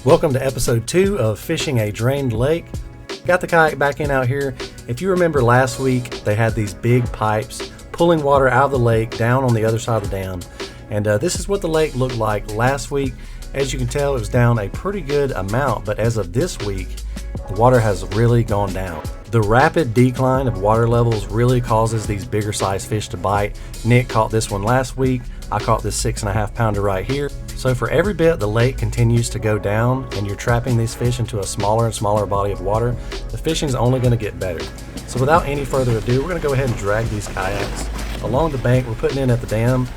Welcome to episode 2 of Fishing a Drained Lake. Got the kayak back in out here. If you remember last week, they had these big pipes pulling water out of the lake down on the other side of the dam. And this is what the lake looked like last week. As you can tell, it was down a pretty good amount, but as of this week, the water has really gone down. The rapid decline of water levels really causes these bigger size fish to bite. Nick caught this one last week. I caught this 6.5 pounder right here. So for every bit the lake continues to go down and you're trapping these fish into a smaller and smaller body of water, the fishing is only going to get better. So without any further ado, we're going to go ahead and drag these kayaks along the bank we're putting in at the dam,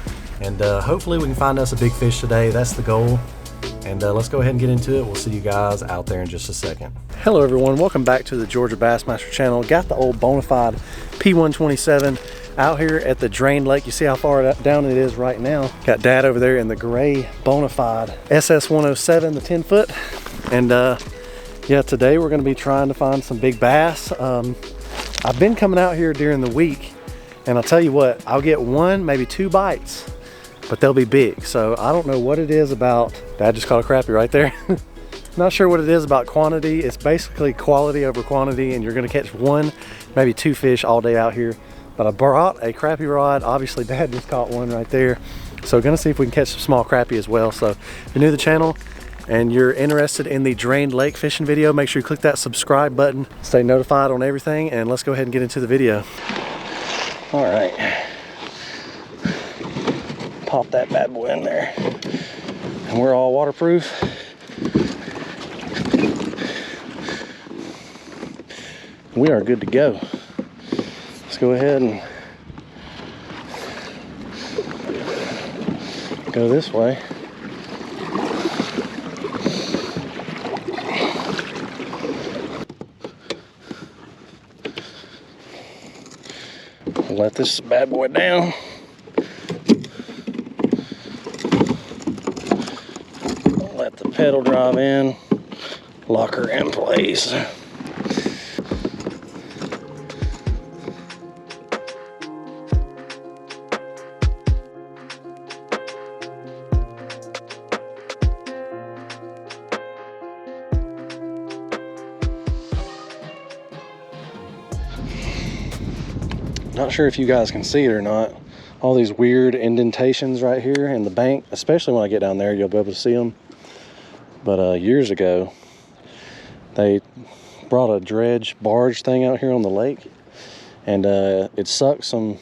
and hopefully we can find us a big fish today. That's the goal. And let's go ahead and get into it. We'll see you guys out there in just a second. Hello everyone, welcome back to the Georgia Bassmaster channel. Got the old Bonafide P127 out here at the drained lake. You see how far down it is right now. Got Dad over there in the gray Bonafide SS107, the 10 foot. And yeah, today we're gonna be trying to find some big bass. I've been coming out here during the week, and I'll tell you what, I'll get one, maybe two bites, but they'll be big. So I don't know what it is about. Dad just caught a crappie right there. Not sure what it is about quantity. It's basically quality over quantity, and you're gonna catch one, maybe two fish all day out here. But I brought a crappie rod. Obviously Dad just caught one right there. So we're gonna see if we can catch some small crappie as well. So if you're new to the channel and you're interested in the drained lake fishing video, make sure you click that subscribe button, stay notified on everything, and let's go ahead and get into the video. All right. Pop that bad boy in there. And we're all waterproof. We are good to go. Let's go ahead and go this way. Let this bad boy down. Let the pedal drive in, lock her in place. Not sure if you guys can see it or not. All these weird indentations right here in the bank, especially when I get down there, you'll be able to see them. But years ago, they brought a dredge barge thing out here on the lake, and it sucked some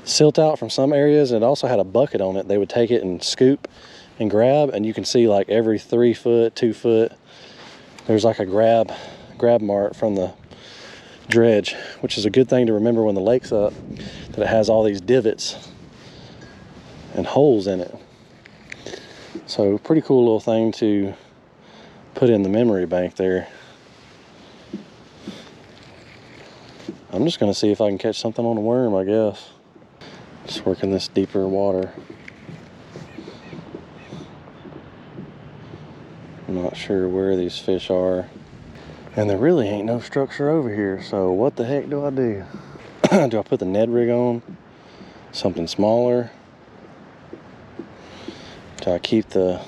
silt out from some areas. It also had a bucket on it. They would take it and scoop and grab, and you can see like every 3 foot, 2 foot, there's like a grab mark from the dredge, which is a good thing to remember when the lake's up, that it has all these divots and holes in it. So pretty cool little thing to put in the memory bank there. I'm just gonna see if I can catch something on a worm, I guess. Just working this deeper water. I'm not sure where these fish are. And there really ain't no structure over here, so what the heck do I do? Do I put the Ned rig on? Something smaller? Do I keep the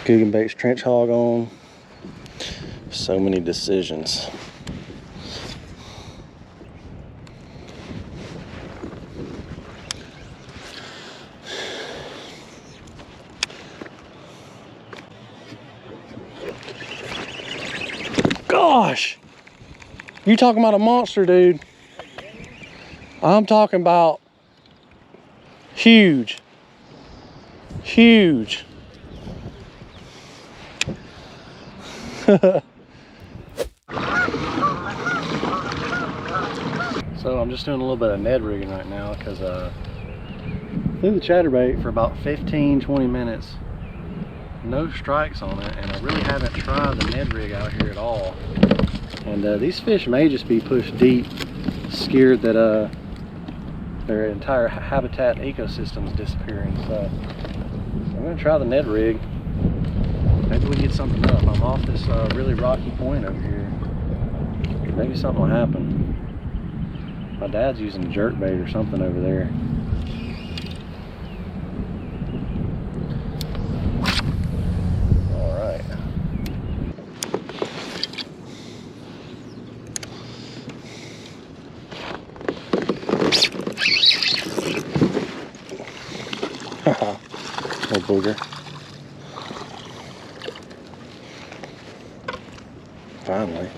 Guggenbait's trench hog on? So many decisions. Gosh, you talking about a monster, dude. I'm talking about huge. So I'm just doing a little bit of Ned rigging right now because threw the chatterbait for about 15-20 minutes. No strikes on it, and I really haven't tried the Ned rig out here at all. And these fish may just be pushed deep, scared that their entire habitat and ecosystem is disappearing. So I'm gonna try the Ned rig. Maybe we get something up. I'm off this really rocky point over here. Maybe something will happen. My dad's using a jerkbait or something over there. All right. booger. Finally.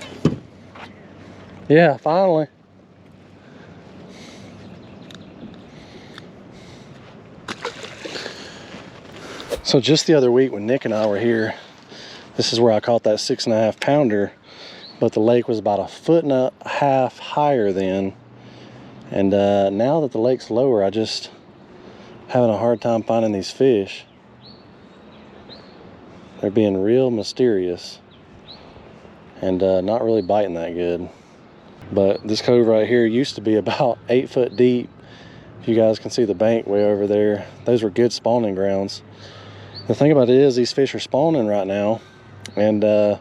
Yeah, finally. So just the other week when Nick and I were here, this is where I caught that 6.5 pounder, but the lake was about 1.5 feet higher then. And now that the lake's lower, I just having a hard time finding these fish. They're being real mysterious and not really biting that good. But this cove right here used to be about 8 foot deep. If you guys can see the bank way over there, those were good spawning grounds. The thing about it is these fish are spawning right now, and the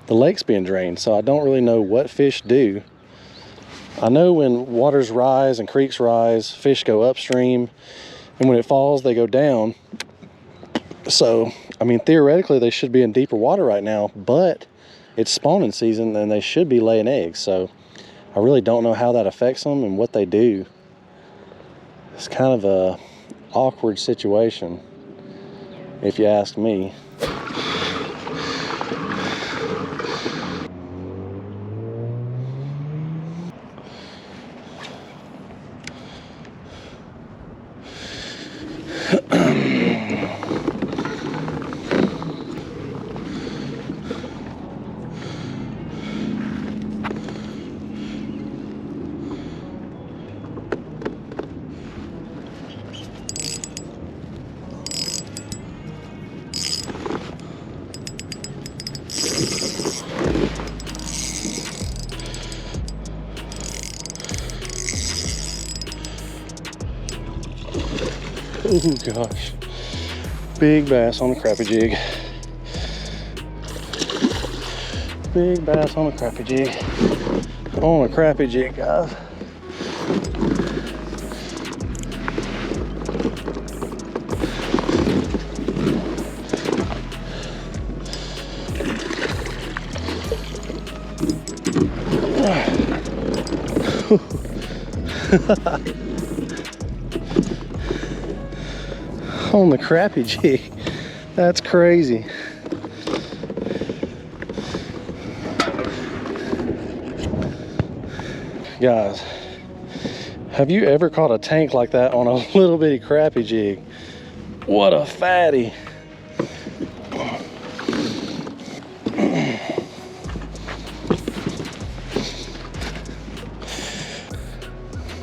lake's being drained, so I don't really know what fish do. I know when waters rise and creeks rise, fish go upstream, and when it falls, they go down. So, I mean, theoretically, they should be in deeper water right now, but it's spawning season, and they should be laying eggs. So, I really don't know how that affects them and what they do. It's kind of a awkward situation, if you ask me. Oh gosh, big bass on a crappie jig. Big bass on a crappie jig. On a crappie jig, guys. On the crappie jig. That's crazy. Guys, have you ever caught a tank like that on a little bitty crappie jig? What a fatty.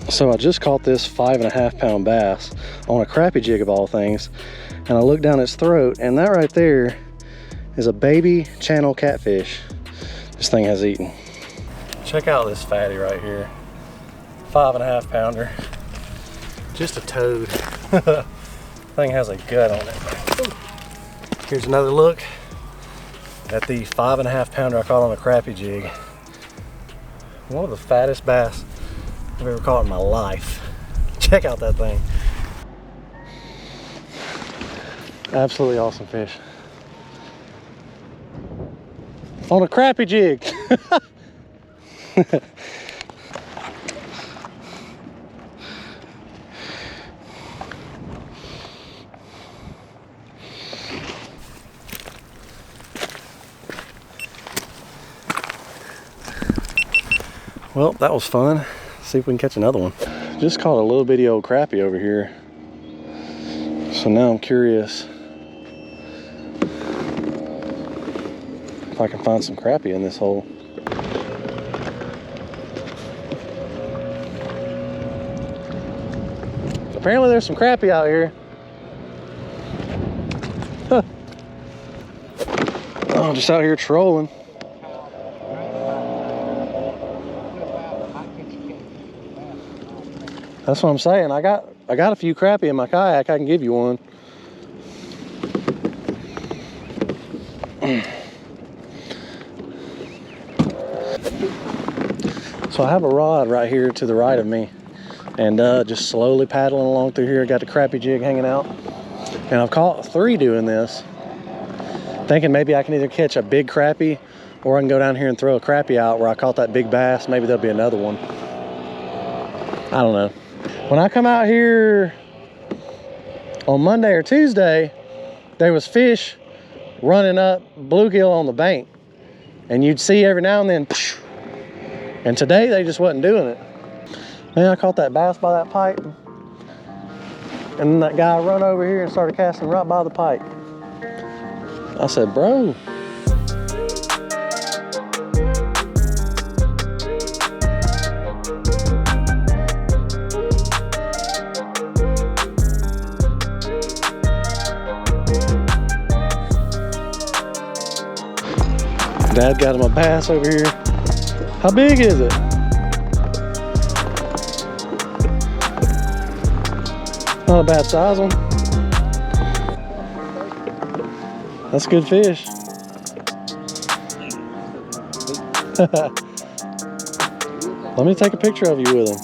So I just caught this 5.5 pound bass on a crappie jig of all things, and I looked down its throat, and that right there is a baby channel catfish this thing has eaten. Check out this fatty right here. 5.5 pounder. Just a toad. Thing has a gut on it. Here's another look at the 5.5 pounder I caught on a crappie jig. One of the fattest bass I've ever caught in my life. Check out that thing. Absolutely awesome fish. On a crappie jig. Well, that was fun. See if we can catch another one. Just caught a little bitty old crappie over here. So now I'm curious if I can find some crappie in this hole. Apparently there's some crappie out here. Huh. Oh, just out here trolling. That's what I'm saying. I got a few crappie in my kayak. I can give you one. So I have a rod right here to the right of me, and just slowly paddling along through here. I got the crappie jig hanging out, and I've caught 3 doing this, thinking maybe I can either catch a big crappie or I can go down here and throw a crappie out where I caught that big bass. Maybe there'll be another one. I don't know. When I come out here on Monday or Tuesday, there was fish running up bluegill on the bank, and you'd see every now and then, and today they just wasn't doing it. Man, I caught that bass by that pipe, and then that guy run over here and started casting right by the pipe. I said, bro. Dad got him a bass over here. How big is it? Not a bad size one. That's good fish. Let me take a picture of you with him.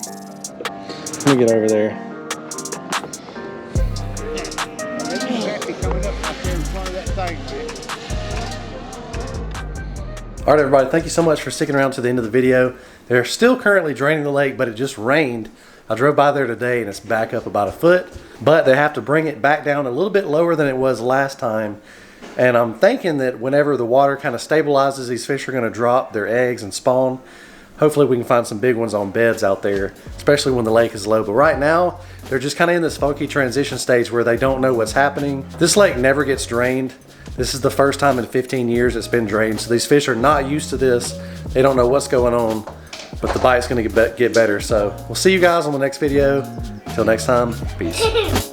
Let me get over there. All right, everybody, thank you so much for sticking around to the end of the video. They're still currently draining the lake, but it just rained. I drove by there today and it's back up about a foot, but they have to bring it back down a little bit lower than it was last time. And I'm thinking that whenever the water kind of stabilizes, these fish are gonna drop their eggs and spawn. Hopefully we can find some big ones on beds out there, especially when the lake is low. But right now, they're just kind of in this funky transition stage where they don't know what's happening. This lake never gets drained. This is the first time in 15 years it's been drained. So these fish are not used to this. They don't know what's going on, but the bite's gonna get better. So we'll see you guys on the next video. Until next time, peace.